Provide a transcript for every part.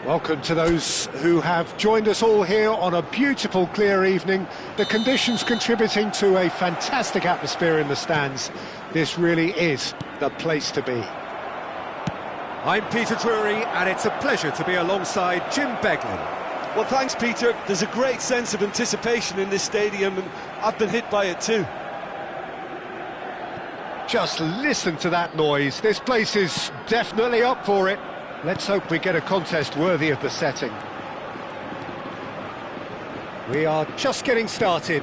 Welcome to those who have joined us all here on a beautiful, clear evening. The conditions contributing to a fantastic atmosphere in the stands. This really is the place to be. I'm Peter Drury, and it's a pleasure to be alongside Jim Beglin. Well, thanks, Peter. There's a great sense of anticipation in this stadium, and I've been hit by it too. Just listen to that noise. This place is definitely up for it. Let's hope we get a contest worthy of the setting. We are just getting started.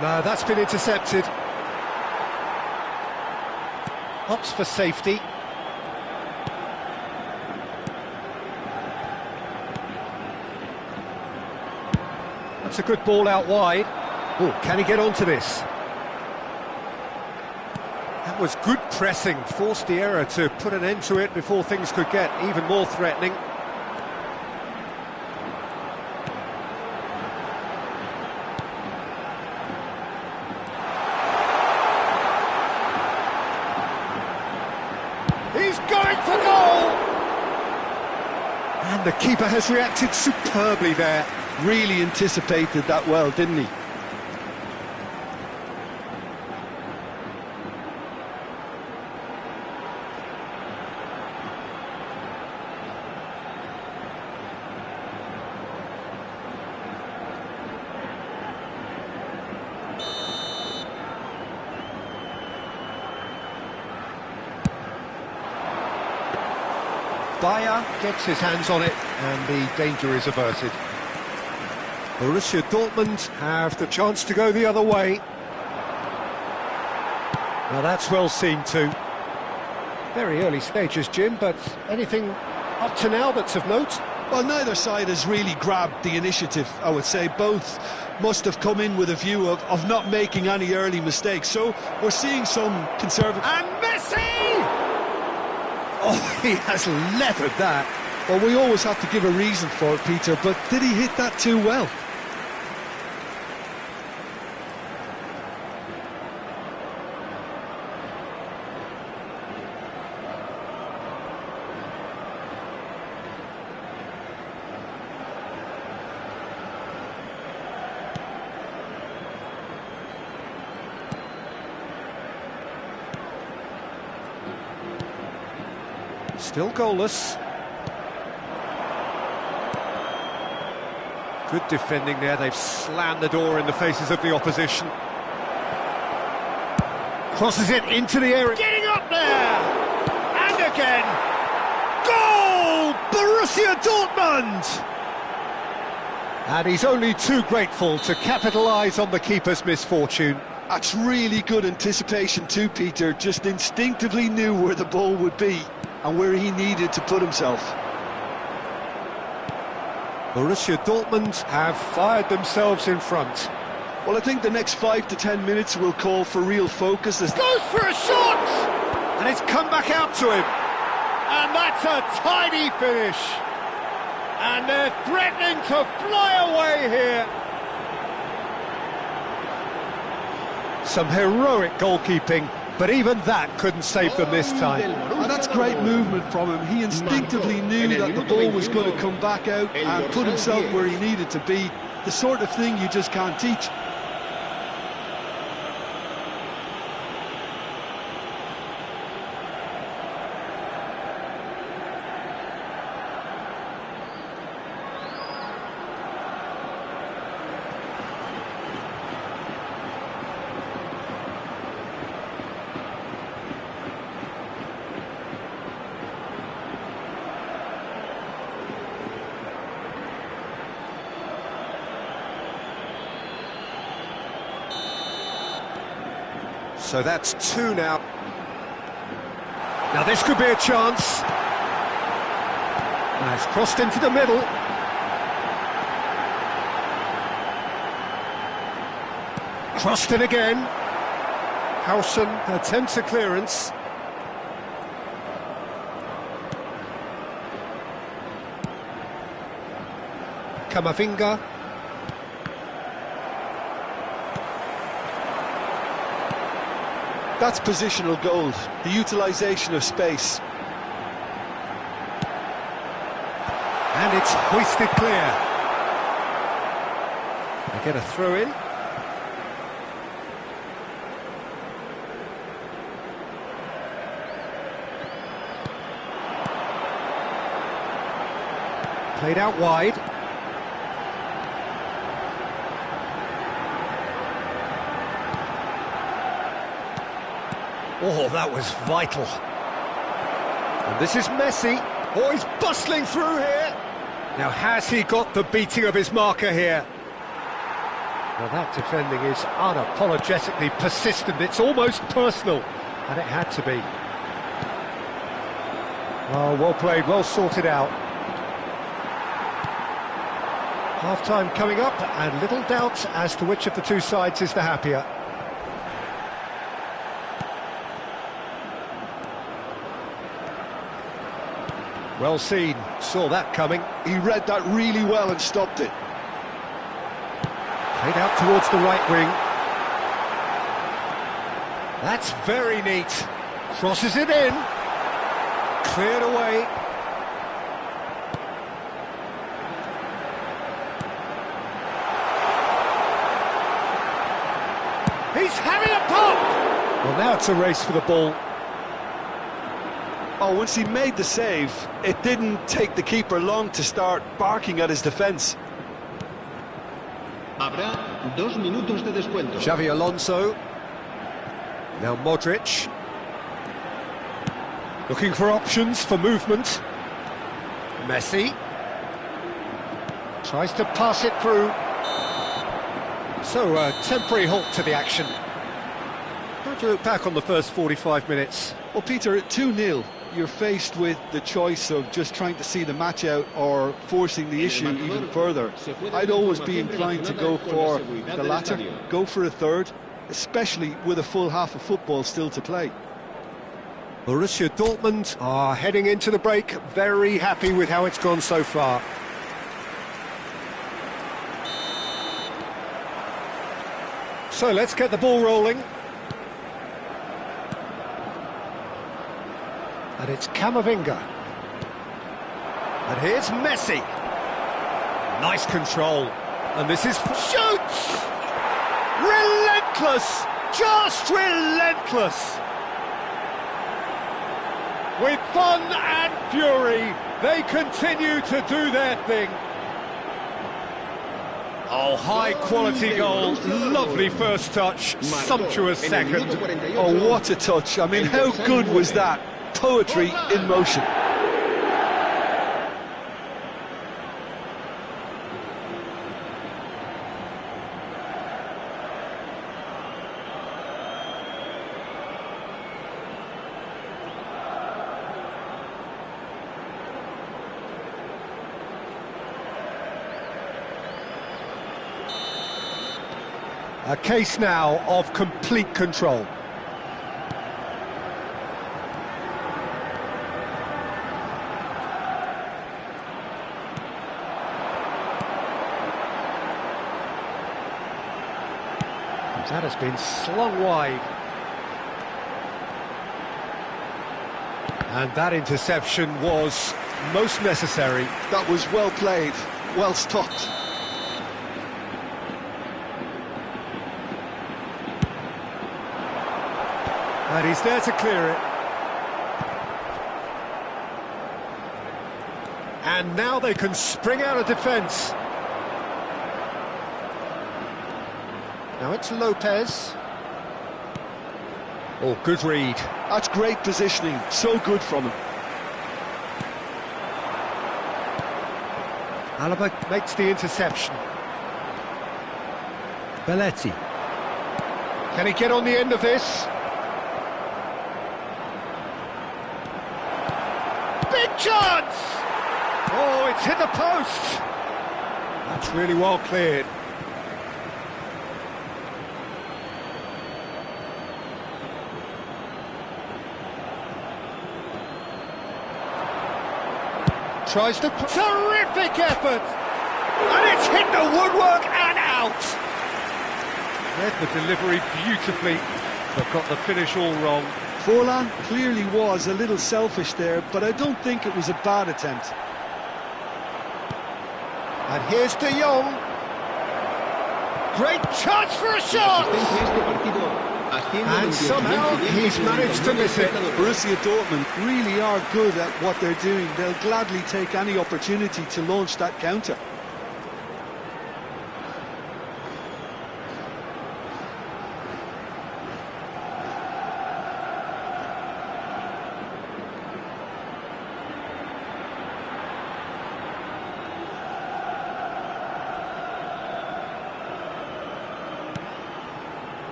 No, that's been intercepted. Opts for safety. That's a good ball out wide. Oh, can he get onto this? That was good pressing, forced the error to put an end to it before things could get even more threatening. He's going for goal! And the keeper has reacted superbly there. Really anticipated that well, didn't he? Bayer gets his hands on it, and the danger is averted. Borussia Dortmund have the chance to go the other way. Now that's well seen too. Very early stages, Jim, but anything up to now that's of note? Well, neither side has really grabbed the initiative, I would say. Both must have come in with a view of not making any early mistakes. So we're seeing some conservative... And Messi! Oh, he has leathered that. Well, we always have to give a reason for it, Peter, but did he hit that too well? Still goalless. Good defending there, they've slammed the door in the faces of the opposition. Crosses it into the area. Getting up there! And again! Goal! Borussia Dortmund! And he's only too grateful to capitalise on the keeper's misfortune. That's really good anticipation too, Peter. Just instinctively knew where the ball would be and where he needed to put himself. Borussia Dortmund have fired themselves in front. Well, I think the next 5 to 10 minutes will call for real focus. Goes for a shot! And it's come back out to him. And that's a tidy finish. And they're threatening to fly away here. Some heroic goalkeeping, but even that couldn't save them this time. And that's great movement from him. He instinctively knew that the ball was going to come back out and put himself where he needed to be. The sort of thing you just can't teach. So that's 2 now. Now this could be a chance. Now it's crossed into the middle. Crossed in again. Hausen attempts a clearance. Camavinga. That's positional gold, the utilisation of space. And it's hoisted clear. They get a throw in. Played out wide. Oh, that was vital. And this is Messi. Oh, he's bustling through here. Now, has he got the beating of his marker here? Well, that defending is unapologetically persistent. It's almost personal, and it had to be. Oh, well played, well sorted out. Half-time coming up, and little doubt as to which of the two sides is the happier. Well seen, saw that coming. He read that really well and stopped it. Played out towards the right wing. That's very neat. Crosses it in. Cleared away. He's having a pop! Well, now it's a race for the ball. Oh, once he made the save, it didn't take the keeper long to start barking at his defence. Habrá 2 minutos de descuento. Xavi Alonso. Now Modric. Looking for options for movement. Messi. Tries to pass it through. So, a temporary halt to the action. How do you look back on the first 45 minutes? Well, Peter, at 2-0, you're faced with the choice of just trying to see the match out or forcing the issue even further. I'd always be inclined to go for the latter, go for a third, especially with a full half of football still to play. Borussia Dortmund are heading into the break, very happy with how it's gone so far. So let's get the ball rolling. And it's Camavinga. And here's Messi. Nice control. And this is... Shoots! Relentless! Just relentless! With fun and fury, they continue to do their thing. Oh, high-quality goal, lovely first touch, sumptuous second. Oh, what a touch. I mean, how good was that? Poetry in motion. A case now of complete control. That has been slung wide. And that interception was most necessary. That was well played, well stopped. And he's there to clear it. And now they can spring out of defence. Now it's Lopez. Oh, good read. That's great positioning, so good from him. Alaba makes the interception. Belletti. Can he get on the end of this? Big chance! Oh, it's hit the post! That's really well cleared. Tries to... Terrific effort! And it's hit the woodwork and out! Read the delivery beautifully, but got the finish all wrong. Forlan clearly was a little selfish there, but I don't think it was a bad attempt. And here's De Jong. Great chance for a shot! And somehow he's managed to miss it. Borussia Dortmund really are good at what they're doing. They'll gladly take any opportunity to launch that counter.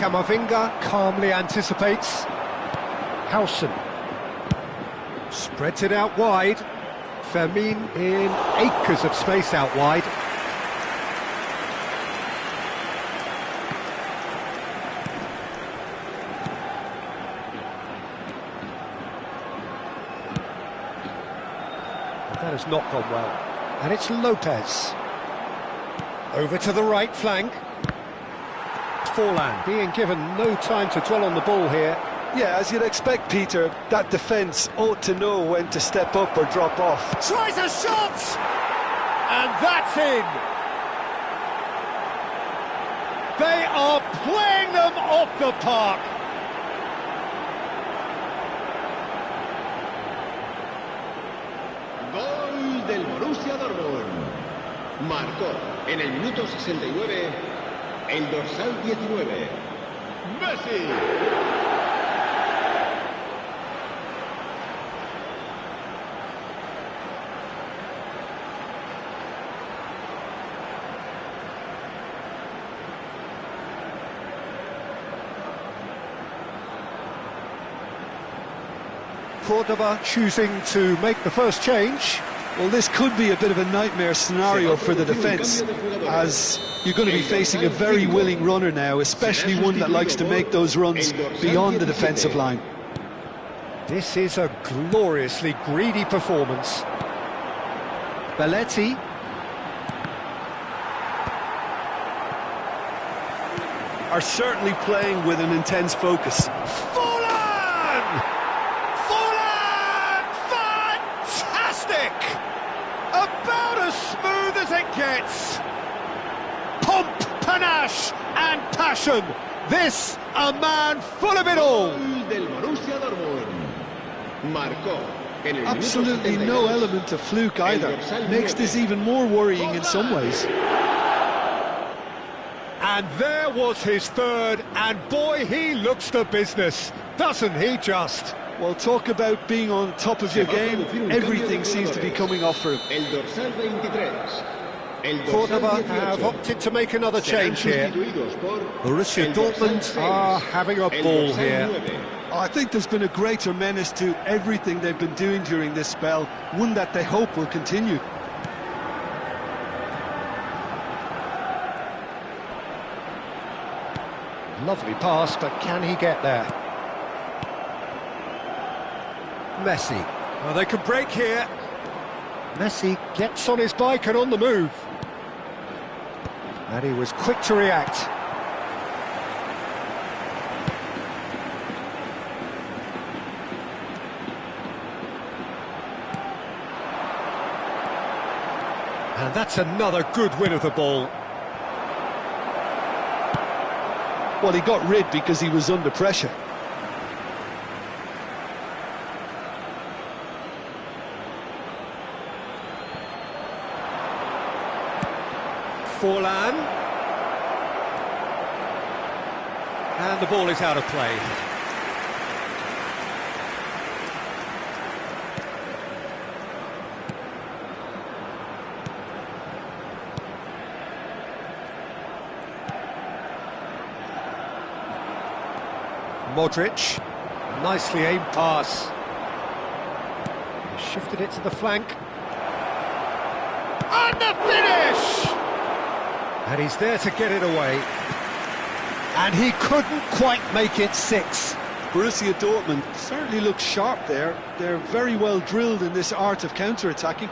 Camavinga calmly anticipates. Howson spreads it out wide. Fermin in acres of space out wide. That has not gone well. And it's Lopez. Over to the right flank. Forlan being given no time to dwell on the ball here. Yeah, as you'd expect, Peter, that defence ought to know when to step up or drop off. Tries a shot! And that's in! They are playing them off the park! Gol del Borussia Dortmund. Marcó en el minuto 69 el dorsal 19. Messi. Cordoba choosing to make the first change. Well, this could be a bit of a nightmare scenario for the defence, as you're going to be facing a very willing runner now, especially one that likes to make those runs beyond the defensive line. This is a gloriously greedy performance. Belletti. Are certainly playing with an intense focus. Forlan! Forlan! Fantastic! About as smooth as it gets. Pomp, panache and passion. This, a man full of it all. Gol del Borussia Dortmund. Marcó en el Absolutely minuto no 72. element of fluke either. Makes this even more worrying in some ways. And there was his third, and boy, he looks the business, doesn't he just? Well, talk about being on top of your game. Everything seems to be coming off for him. El dorsal 23. El dorsal Cordoba 18. have opted to make another Serán change here. sustituidos por Borussia el dorsal Dortmund 6. are having a El ball dorsal here. 9. I think there's been a greater menace to everything they've been doing during this spell, one that they hope will continue. Lovely pass, but can he get there? Messi. Well, they could break here. Messi gets on his bike and on the move. And he was quick to react. And that's another good win of the ball. Well, he got rid because he was under pressure. Forlan. And the ball is out of play. Modric, nicely aimed pass. Shifted it to the flank. And the finish! And he's there to get it away. And he couldn't quite make it 6. Borussia Dortmund certainly looks sharp there. They're very well drilled in this art of counter-attacking.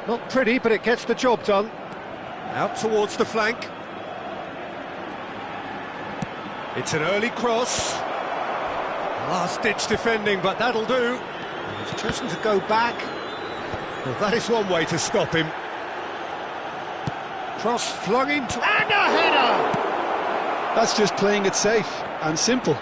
Not pretty, but it gets the job done. Out towards the flank. It's an early cross. Last-ditch defending, but that'll do. He's chosen to go back. Well, that is one way to stop him. Cross flung into... And a header! That's just playing it safe and simple.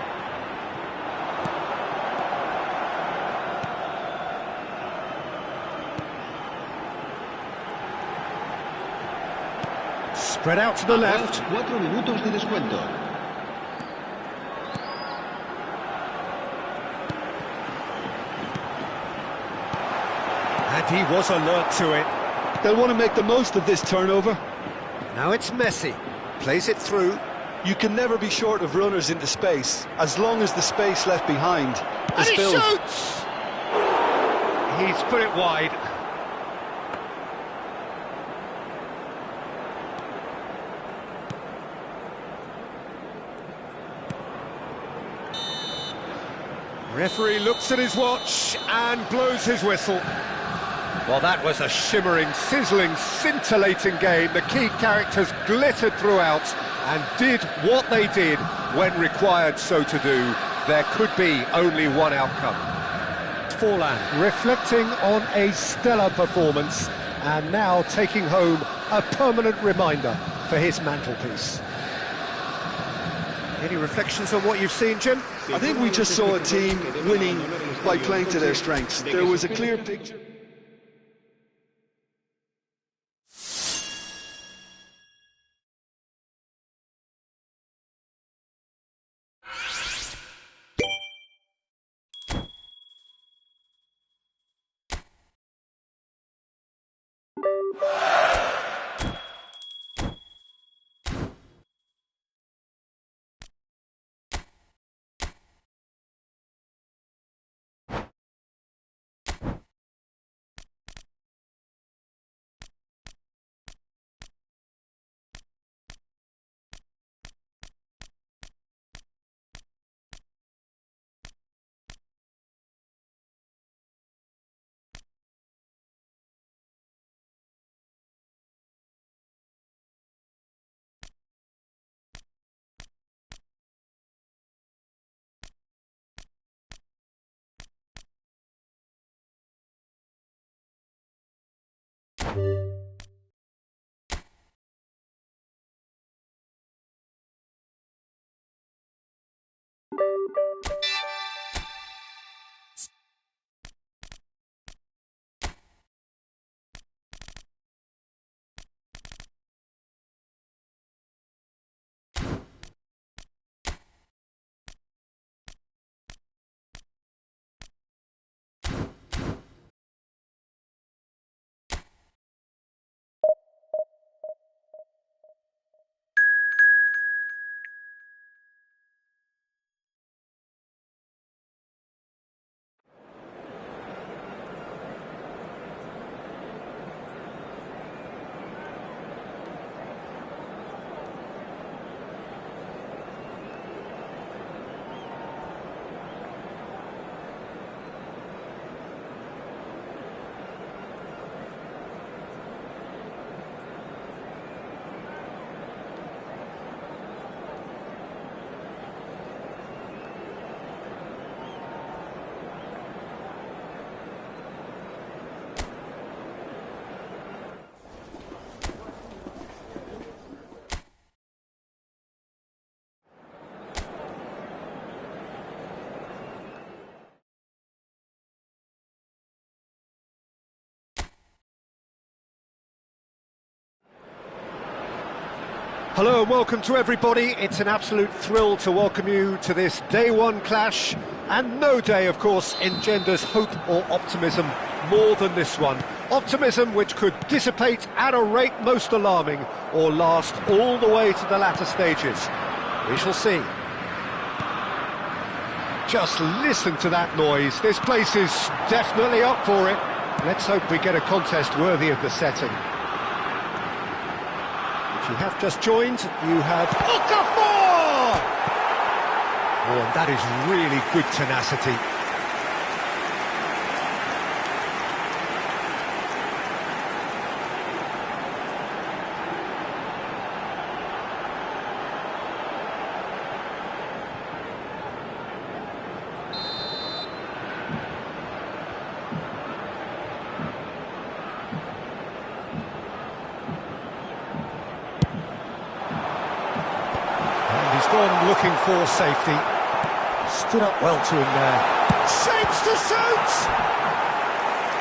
Spread out to the left. 4 minutos de descuento. And he was alert to it. They'll want to make the most of this turnover. Now it's Messi. Plays it through. You can never be short of runners into space, as long as the space left behind And is he filled. shoots! He's put it wide. Referee looks at his watch and blows his whistle. Well, that was a shimmering, sizzling, scintillating game. The key characters glittered throughout and did what they did when required so to do. There could be only one outcome. Forlan reflecting on a stellar performance and now taking home a permanent reminder for his mantelpiece. Any reflections on what you've seen, Jim? I think we just saw a team winning by playing to their strengths. There was a clear picture. Hello and welcome to everybody. It's an absolute thrill to welcome you to this day one clash, and no day, of course, engenders hope or optimism more than this one. Optimism which could dissipate at a rate most alarming or last all the way to the latter stages. We shall see. Just listen to that noise. This place is definitely up for it. Let's hope we get a contest worthy of the setting. If you have just joined, you have Okafor! Oh, and that is really good tenacity. Gone looking for safety. Stood up well to him there. Shapes to shoot!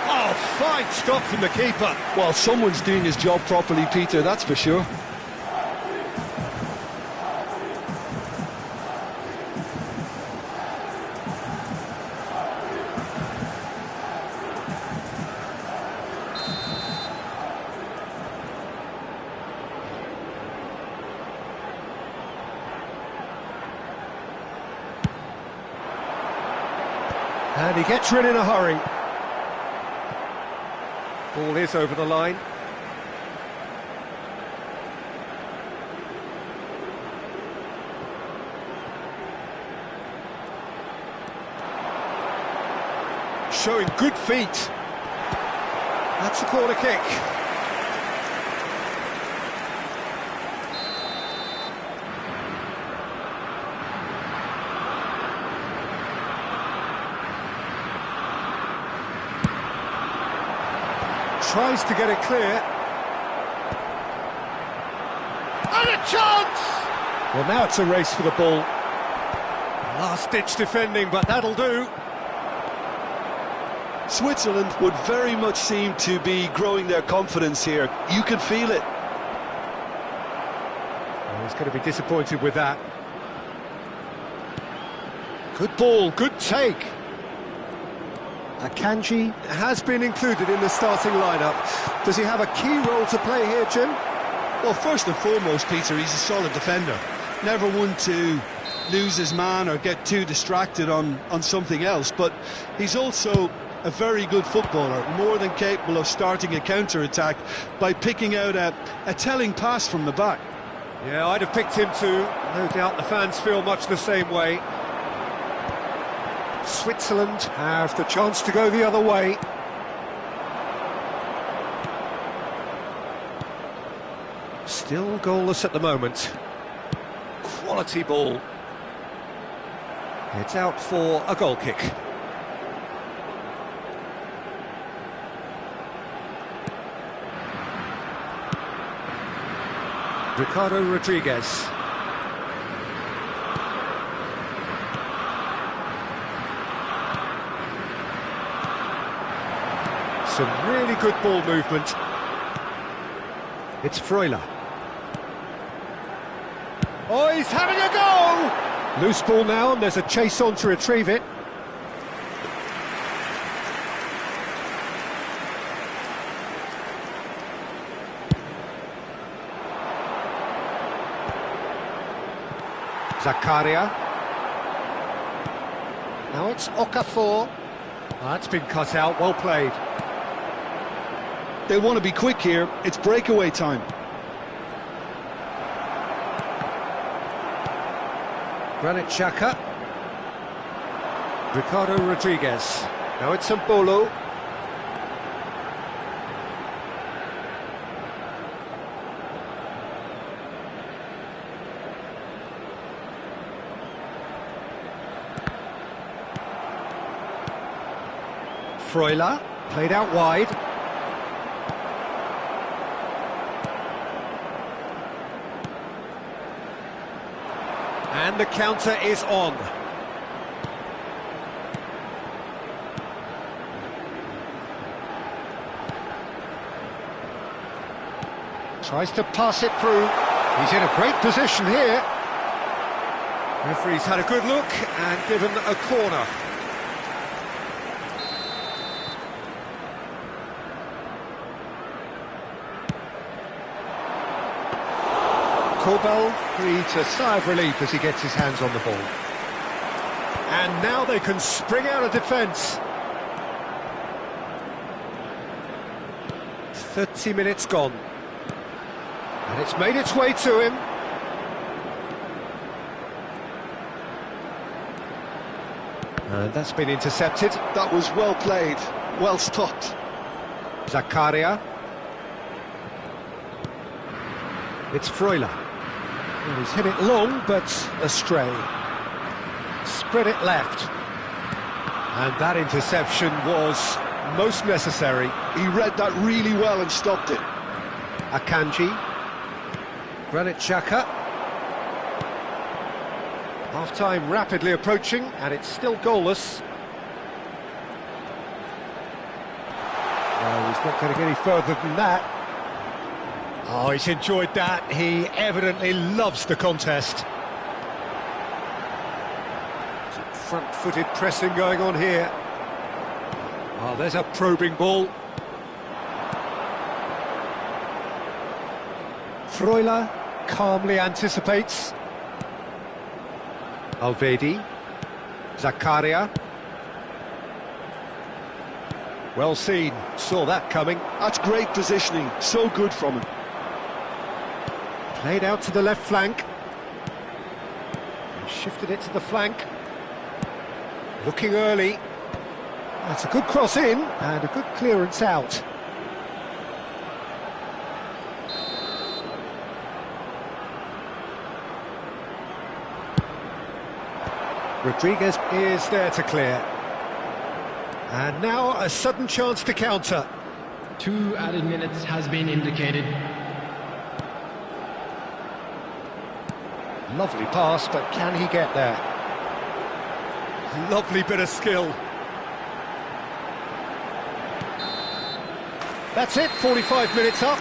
Oh, fine stop from the keeper. Well, someone's doing his job properly, Peter, that's for sure. And he gets rid in a hurry. Ball is over the line. Showing good feet. That's a corner kick. Tries to get it clear. And a chance! Well, now it's a race for the ball. Last-ditch defending, but that'll do. Switzerland would very much seem to be growing their confidence here. You can feel it. Well, he's going to be disappointed with that. Good ball, good take. Akanji has been included in the starting lineup. Does he have a key role to play here, Jim? Well, first and foremost, Peter, he's a solid defender. Never one to lose his man or get too distracted on something else. But he's also a very good footballer, more than capable of starting a counter-attack by picking out a telling pass from the back. Yeah, I'd have picked him too. No doubt the fans feel much the same way. Switzerland have the chance to go the other way. Still goalless at the moment. Quality ball. It's out for a goal kick. Ricardo Rodriguez. Some really good ball movement. It's Freuler. Oh, he's having a go! Loose ball now, and there's a chase on to retrieve it. Zakaria. Now it's Okafor. That's been cut out, well played. They want to be quick here, it's breakaway time. Granit Xhaka. Ricardo Rodriguez. Now it's Mbolo. Freuler, played out wide. And the counter is on. Tries to pass it through. He's in a great position here. Referee's had a good look and given a corner. Kobel breathes a sigh of relief as he gets his hands on the ball. And now they can spring out of defence. 30 minutes gone. And it's made its way to him. And that's been intercepted. That was well played, well stopped. Zakaria. It's Freuler. Well, he's hit it long, but astray. Spread it left. And that interception was most necessary. He read that really well and stopped it. Akanji. Granit Xhaka. Half-time rapidly approaching, and it's still goalless. No, he's not going to get any further than that. Oh, he's enjoyed that. He evidently loves the contest. Some front-footed pressing going on here. Oh, there's a probing ball. Freuler calmly anticipates. Alvedi. Zakaria. Well seen, saw that coming. That's great positioning, so good from him. Played out to the left flank. And shifted it to the flank. Looking early. That's a good cross in and a good clearance out. Rodriguez is there to clear. And now a sudden chance to counter. 2 added minutes has been indicated. Lovely pass, but can he get there? Lovely bit of skill. That's it, 45 minutes up.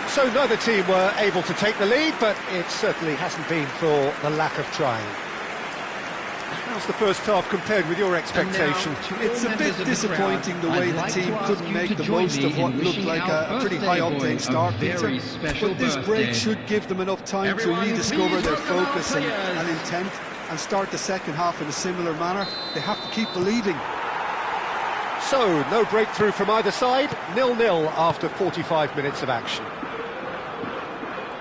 So neither team were able to take the lead, but it certainly hasn't been for the lack of trying. How's the first half compared with your expectation? It's a bit disappointing the way the team couldn't make the most of what looked like a pretty high-octane start, Peter. But this break should give them enough time to rediscover their focus and intent and start the second half in a similar manner. They have to keep believing. So, no breakthrough from either side, 0-0 after 45 minutes of action.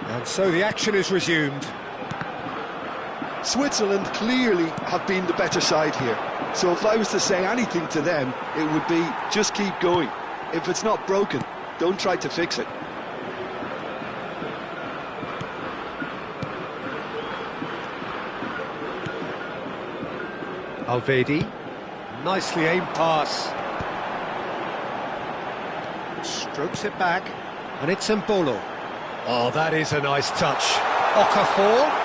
And so the action is resumed. Switzerland clearly have been the better side here. So if I was to say anything to them, it would be just keep going. If it's not broken, don't try to fix it. Alvedi, nicely aimed pass. Strokes it back, and it's Mbolo. Oh, that is a nice touch. Okafor.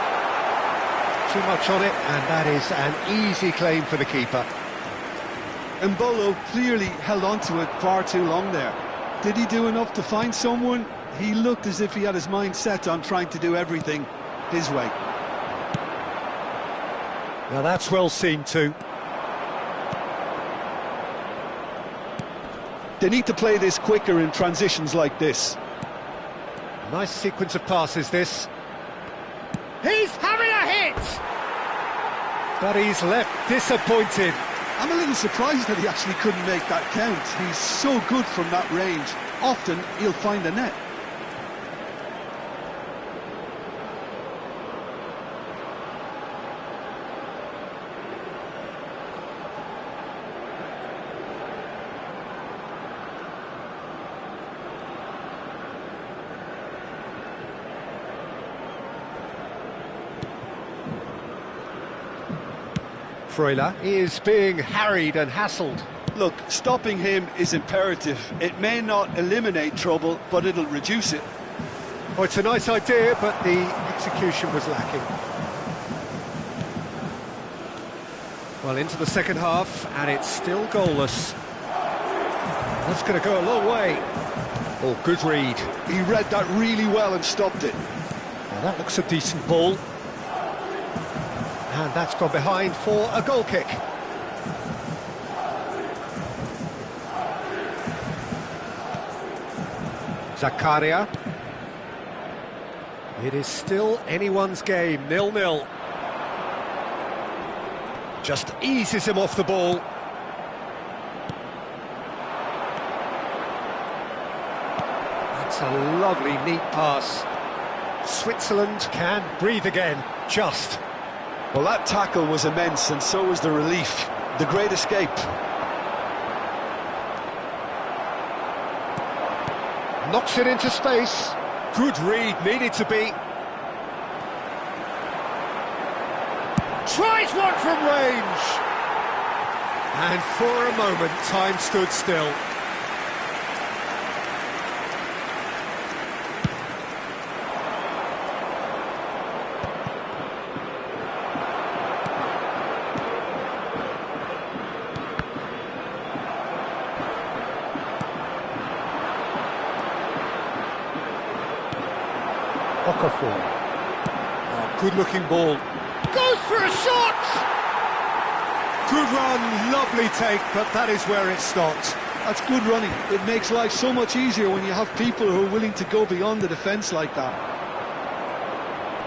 Too much on it, and that is an easy claim for the keeper. Mbolo clearly held on to it far too long there. Did he do enough to find someone? He looked as if he had his mind set on trying to do everything his way. Now that's well seen too. They need to play this quicker in transitions like this. Nice sequence of passes, this. He's having a hit! But he's left disappointed. I'm a little surprised that he actually couldn't make that count. He's so good from that range. Often, he'll find the net. Freuler is being harried and hassled. Look, stopping him is imperative. It may not eliminate trouble, but it'll reduce it. Oh, it's a nice idea, but the execution was lacking. Well, into the second half, and it's still goalless. That's going to go a long way. Oh, good read. He read that really well and stopped it. Well, that looks a decent ball. And that's gone behind for a goal kick. Zakaria. It is still anyone's game, 0-0. Just eases him off the ball. That's a lovely, neat pass. Switzerland can breathe again, just. Well, that tackle was immense, and so was the relief. The great escape. Knocks it into space. Good read, needed to be. Tries one from range. And for a moment, time stood still. Okafor. Oh, good-looking ball. Goes for a shot! Good run, lovely take, but that is where it stopped. That's good running. It makes life so much easier when you have people who are willing to go beyond the defence like that.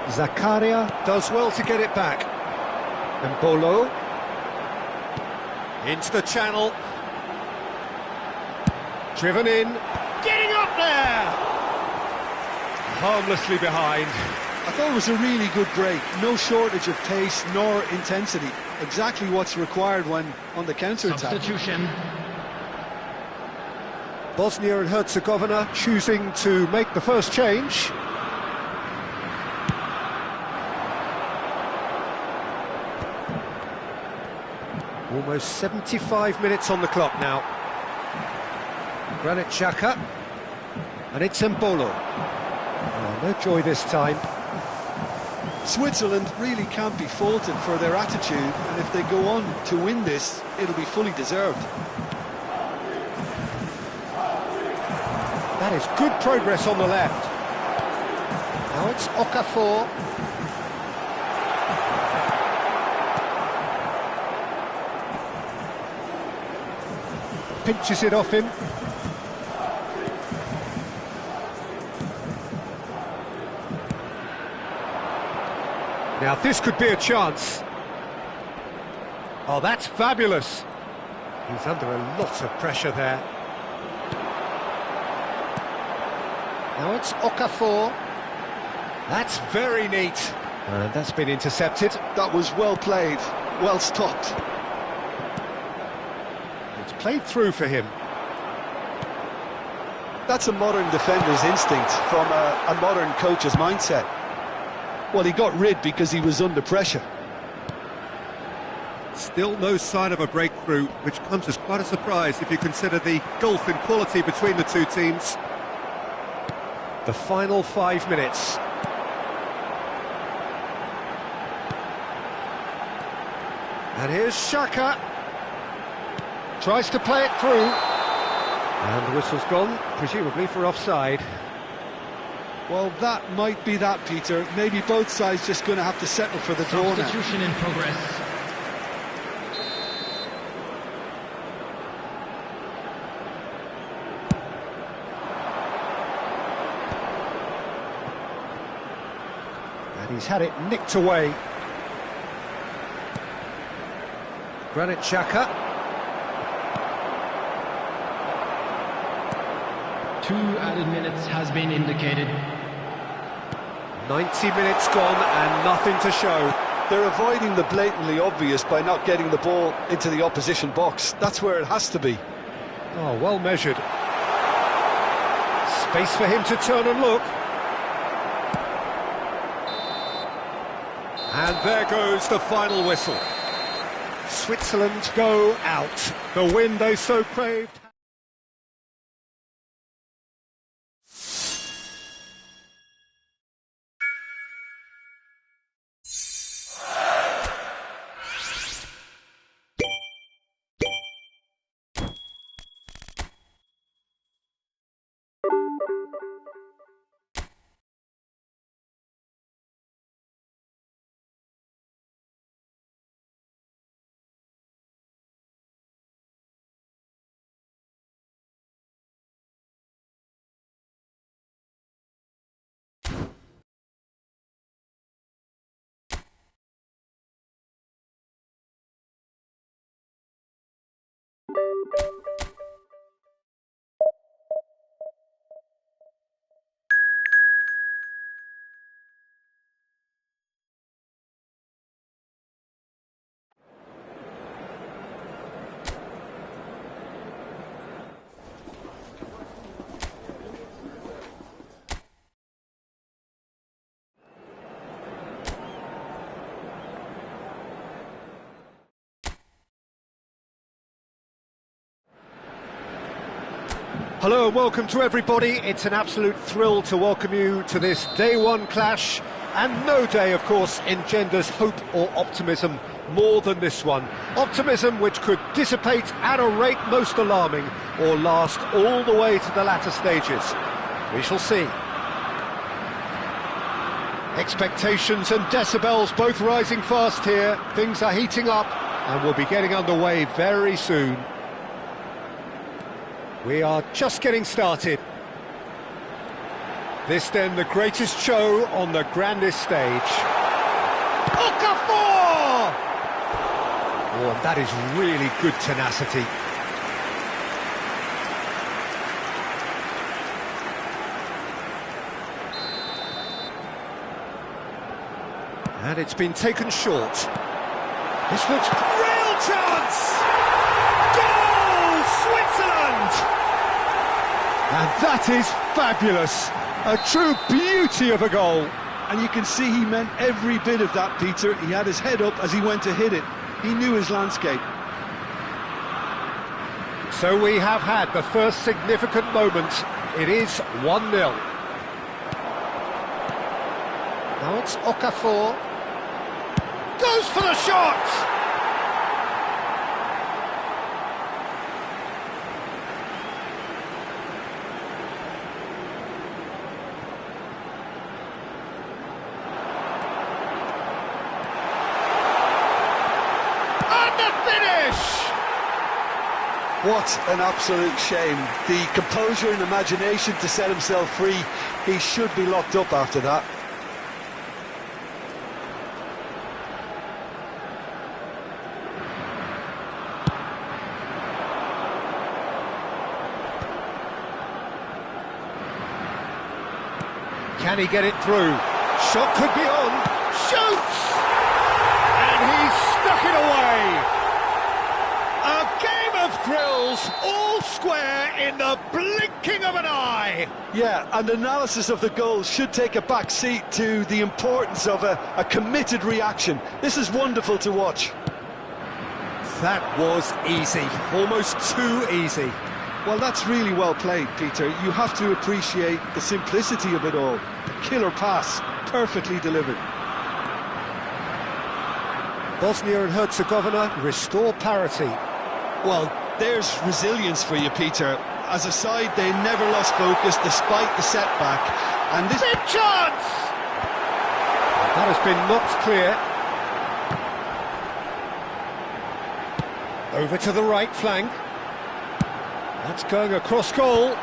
Zakaria does well to get it back. And Bolo. Into the channel. Driven in. Getting up there! Harmlessly behind. I thought it was a really good break. No shortage of pace nor intensity. Exactly what's required when on the counter-attack. Substitution. Bosnia and Herzegovina choosing to make the first change. Almost 75 minutes on the clock now. Granit Xhaka. And it's Mbolo. Oh, no joy this time. Switzerland really can't be faulted for their attitude, and if they go on to win this, it'll be fully deserved. That is good progress on the left. Now it's Okafor. Pinches it off him. Now this could be a chance. Oh, that's fabulous. He's under a lot of pressure there. Now it's Okafor. That's very neat. And that's been intercepted. That was well played, well stopped. It's played through for him. That's a modern defender's instinct from a modern coach's mindset. Well, he got rid because he was under pressure. Still no sign of a breakthrough, which comes as quite a surprise if you consider the gulf in quality between the two teams. The final 5 minutes. And here's Xhaka. Tries to play it through. And the whistle's gone, presumably for offside. Well, that might be that, Peter. Maybe both sides just going to have to settle for the draw now. Substitution in progress. And he's had it nicked away. Granit Xhaka. 2 added minutes has been indicated. 90 minutes gone and nothing to show. They're avoiding the blatantly obvious by not getting the ball into the opposition box. That's where it has to be. Oh, well measured. Space for him to turn and look. And there goes the final whistle. Switzerland go out. The win they so craved. Hello and welcome to everybody. It's an absolute thrill to welcome you to this day one clash, and no day, of course, engenders hope or optimism more than this one. Optimism which could dissipate at a rate most alarming or last all the way to the latter stages. We shall see. Expectations and decibels both rising fast here. Things are heating up and we'll be getting underway very soon. We are just getting started. This then the greatest show on the grandest stage. Okafor! Oh, and that is really good tenacity. And it's been taken short. This looks real chance! Goal, Switzerland! And that is fabulous. A true beauty of a goal. And you can see he meant every bit of that, Peter. He had his head up as he went to hit it. He knew his landscape. So we have had the first significant moment. It is 1-0. Now it's Okafor. Goes for the shot! What an absolute shame. The composure and imagination to set himself free. He should be locked up after that. Can he get it through? Shot could be on. Shoots! And he's stuck it away. A game of thrills, all square in the blinking of an eye. Yeah, and analysis of the goal should take a back seat to the importance of a committed reaction. This is wonderful to watch. That was easy, almost too easy. Well, that's really well played, Peter. You have to appreciate the simplicity of it all. A killer pass, perfectly delivered. Bosnia and Herzegovina restore parity. Well, There's resilience for you, Peter. As a side, they never lost focus despite the setback. And this big chance! That has been knocked clear. Over to the right flank. That's going across goal.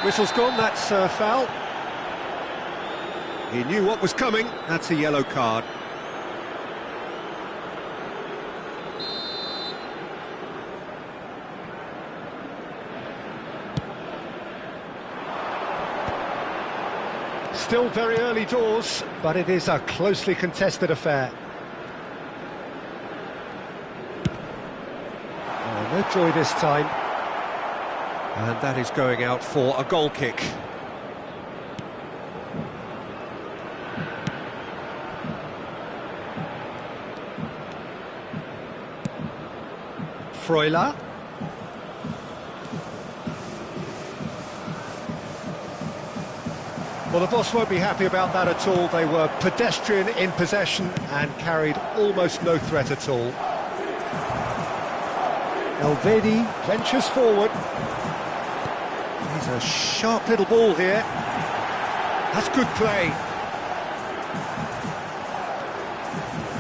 Whistle's gone, that's a foul. He knew what was coming, that's a yellow card. Still very early doors, but it is a closely contested affair. Oh, no joy this time. And that is going out for a goal kick. Freuler. Well, the boss won't be happy about that at all. They were pedestrian in possession and carried almost no threat at all. Elvedi ventures forward. He's a sharp little ball here. That's good play.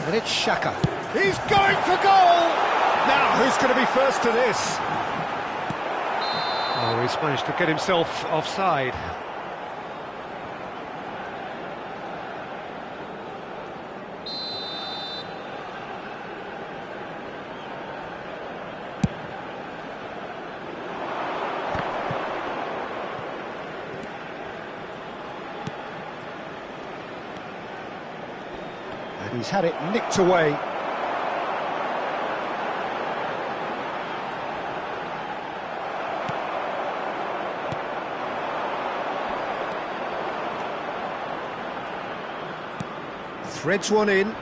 And it's Xhaka. He's going for goal! Now, who's going to be first to this? Oh, he's managed to get himself offside. He's had it nicked away. Threads one in.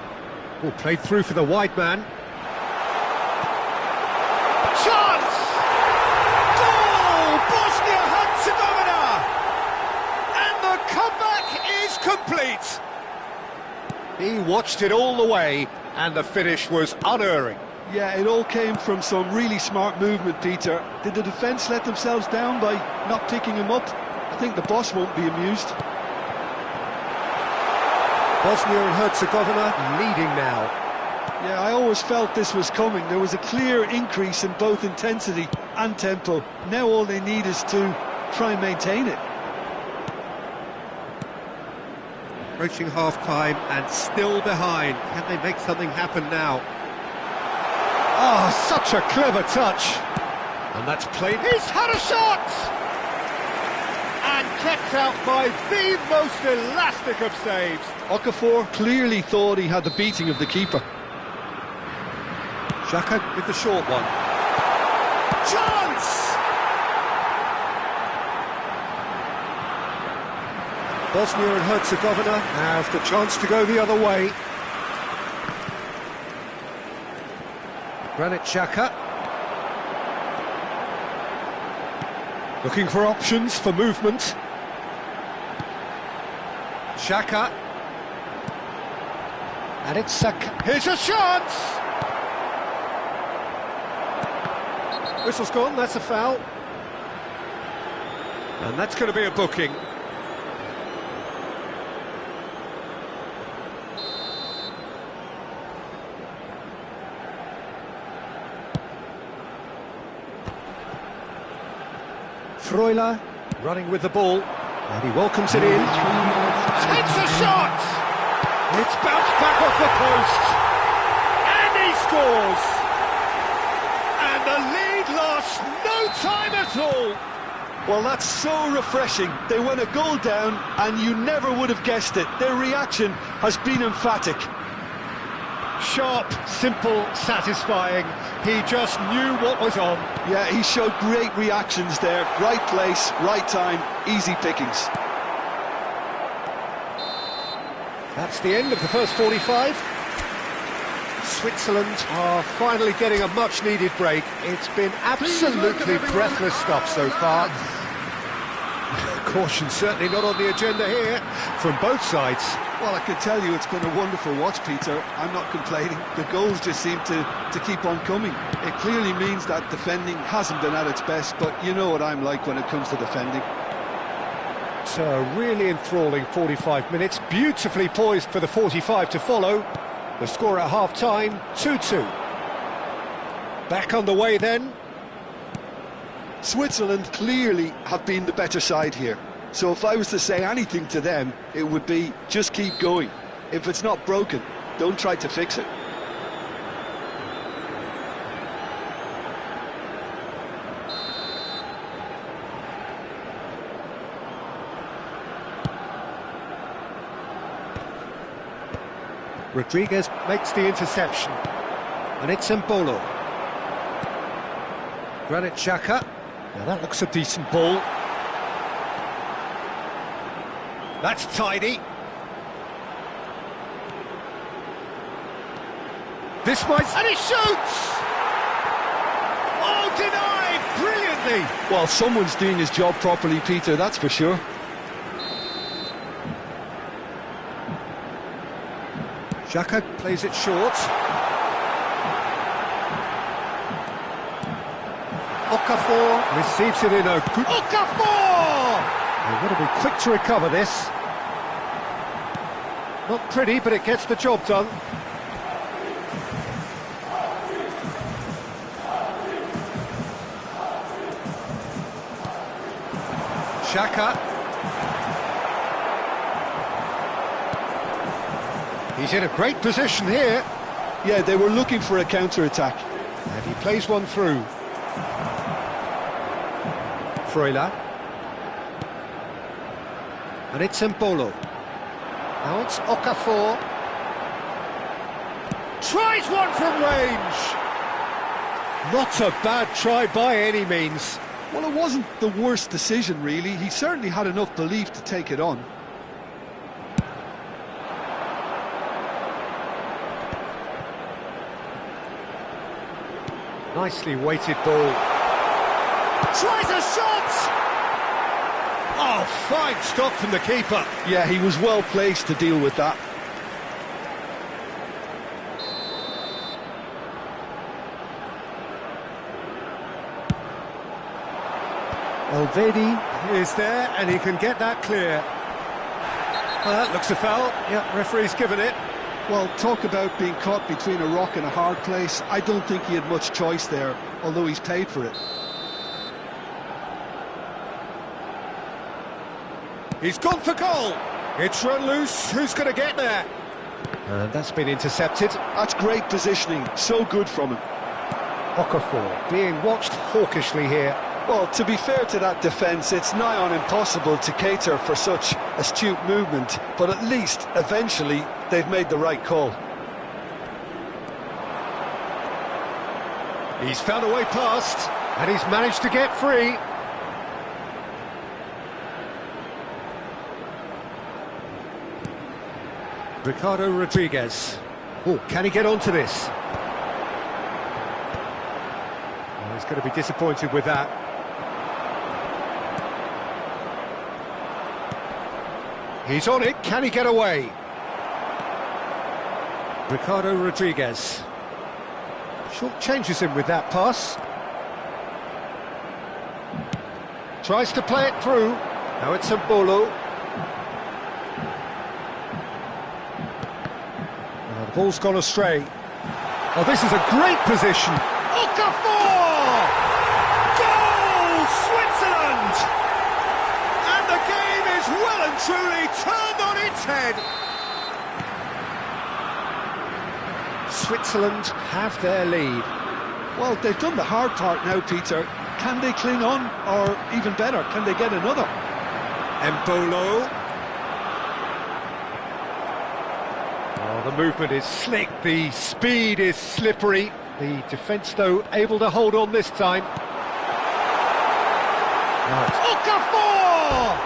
Oh, played through for the wide man. Chance! Goal! Bosnia-Herzegovina! And the comeback is complete. He watched it all the way, and the finish was unerring. Yeah, it all came from some really smart movement, Peter. Did the defence let themselves down by not picking him up? I think the boss won't be amused. Bosnia and Herzegovina leading now. Yeah, I always felt this was coming. There was a clear increase in both intensity and tempo. Now all they need is to try and maintain it. Approaching half-time and still behind. Can they make something happen now? Oh, such a clever touch. And that's played. He's had a shot! And kept out by the most elastic of saves. Okafor clearly thought he had the beating of the keeper. Xhaka with the short one. Chance! Bosnia and Herzegovina have the chance to go the other way. Granit Xhaka. Looking for options for movement. Xhaka. And it's Saka. Here's a chance! Whistle's gone, that's a foul. And that's going to be a booking. Freuler running with the ball, and he welcomes it in. Takes a shot! It's bounced back off the post, and he scores! And the lead lost no time at all! Well, that's so refreshing. They went a goal down, and you never would have guessed it. Their reaction has been emphatic. Sharp, simple, satisfying. He just knew what was on. Yeah, he showed great reactions there. Right place, right time, easy pickings. That's the end of the first 45. Switzerland are finally getting a much-needed break. It's been absolutely breathless stuff so far. Caution certainly not on the agenda here from both sides. Well, I can tell you it's been a wonderful watch, Peter. I'm not complaining. The goals just seem to keep on coming. It clearly means that defending hasn't been at its best, but you know what I'm like when it comes to defending. So a really enthralling 45 minutes, beautifully poised for the 45 to follow. The score at half-time, 2-2. Back on the way then. Switzerland clearly have been the better side here. So if I was to say anything to them, it would be just keep going. If it's not broken, don't try to fix it. Rodriguez makes the interception. And it's Mbolo. Granit Xhaka. Now that looks a decent ball. That's tidy. This might... And he shoots! Oh, denied! Brilliantly! Well, someone's doing his job properly, Peter, that's for sure. Xhaka plays it short. Okafor receives it in a good... Okafor! They've got to be quick to recover this. Not pretty, but it gets the job done. Xhaka. He's in a great position here. Yeah, they were looking for a counter-attack. And he plays one through. Freuler. And it's Mbolo. Now it's Okafor. Tries one from range! Not a bad try by any means. Well, it wasn't the worst decision, really. He certainly had enough belief to take it on. Nicely weighted ball. Tries a shot! Oh, fine stop from the keeper. Yeah, he was well placed to deal with that. Alvedi is there, and he can get that clear. Well, that looks a foul. Yep, referee's given it. Well, talk about being caught between a rock and a hard place. I don't think he had much choice there, although he's paid for it. He's gone for goal. It's run loose. Who's going to get there? And that's been intercepted. That's great positioning. So good from him. Okafor being watched hawkishly here. Well, to be fair to that defence, it's nigh on impossible to cater for such astute movement, but at least, eventually, they've made the right call. He's found a way past, and he's managed to get free. Ricardo Rodriguez. Oh, can he get onto this? Oh, he's going to be disappointed with that. He's on it, can he get away? Ricardo Rodriguez. Short changes him with that pass. Tries to play it through. Now it's Mbolo. The ball's gone astray. Oh, this is a great position. Okafor! Goal, Switzerland! And the game is well and truly turned on its head. Switzerland have their lead. Well, they've done the hard part now, Peter. Can they cling on, or even better, can they get another? Mbolo. Oh, the movement is slick, the speed is slippery. The defence, though, able to hold on this time. Right. Okafor!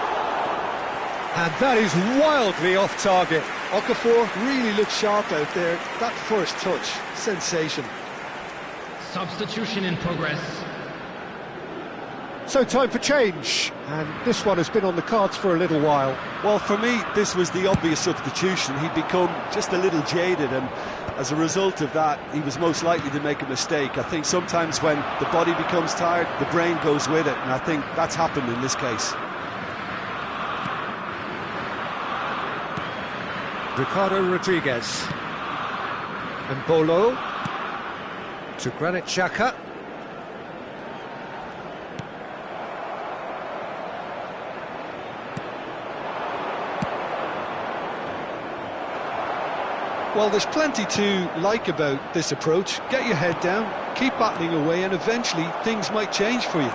And that is wildly off target. Okafor really looked sharp out there. That first touch, sensation. Substitution in progress. So time for change, and this one has been on the cards for a little while. Well, for me, this was the obvious substitution. He'd become just a little jaded, and as a result of that, he was most likely to make a mistake. I think sometimes when the body becomes tired, the brain goes with it, and I think that's happened in this case. Ricardo Rodriguez. And Bolo to Granit Xhaka. Well, there's plenty to like about this approach. Get your head down, keep battling away, and eventually things might change for you.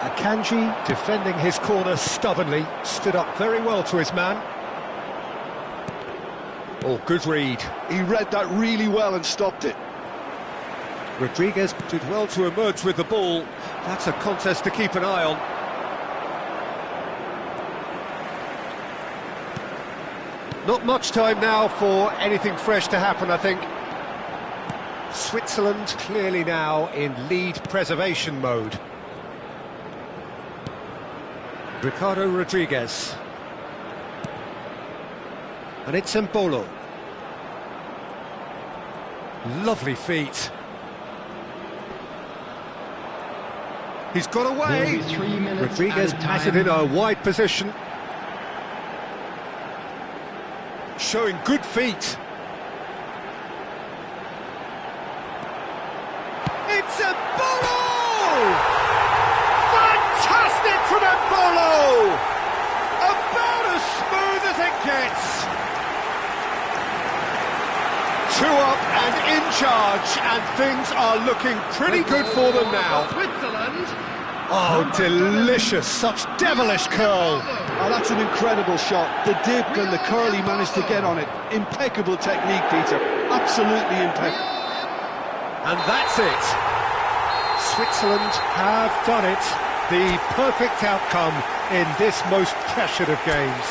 Akanji defending his corner stubbornly, stood up very well to his man. Oh, good read. He read that really well and stopped it. Rodriguez did well to emerge with the ball. That's a contest to keep an eye on. Not much time now for anything fresh to happen, I think. Switzerland clearly now in lead preservation mode. Ricardo Rodriguez. And it's Mbolo. Lovely feet. He's got away. Rodriguez passed it in a wide position. Showing good feet. It's Mbolo! Fantastic from Mbolo! About as smooth as it gets. 2 up and in charge, and things are looking pretty good for them now. Oh, delicious, such devilish curl. Oh, that's an incredible shot. The dip and the curl he managed to get on it. Impeccable technique, Peter. Absolutely impeccable. And that's it. Switzerland have done it. The perfect outcome in this most pressured of games.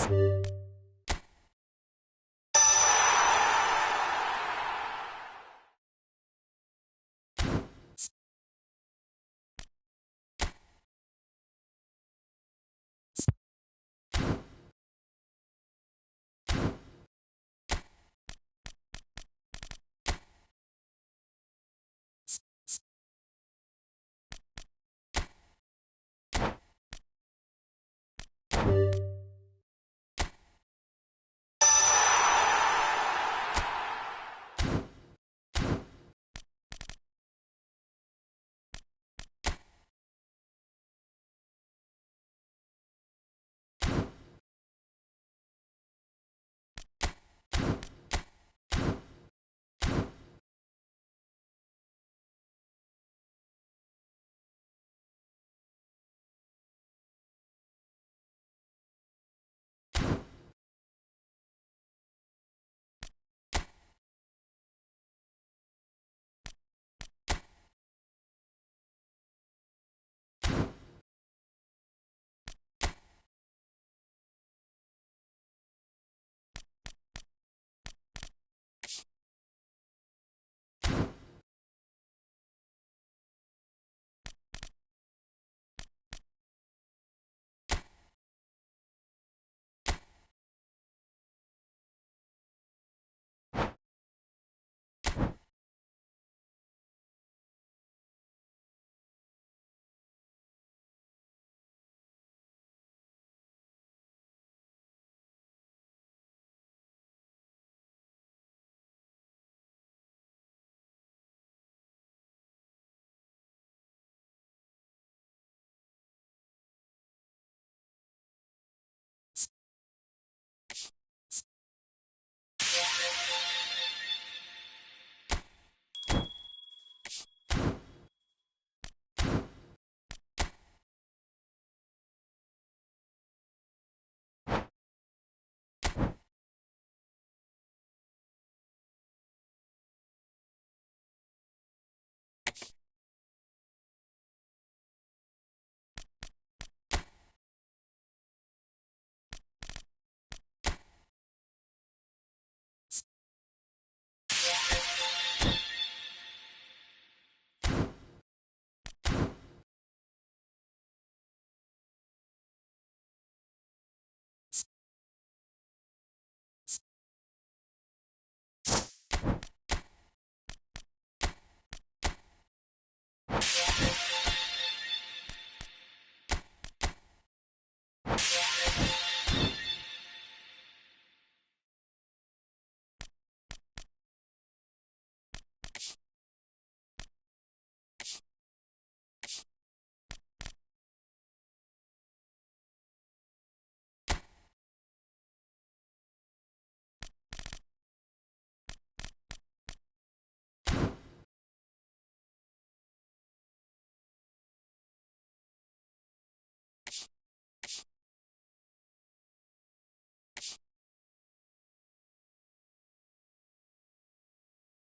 Sports.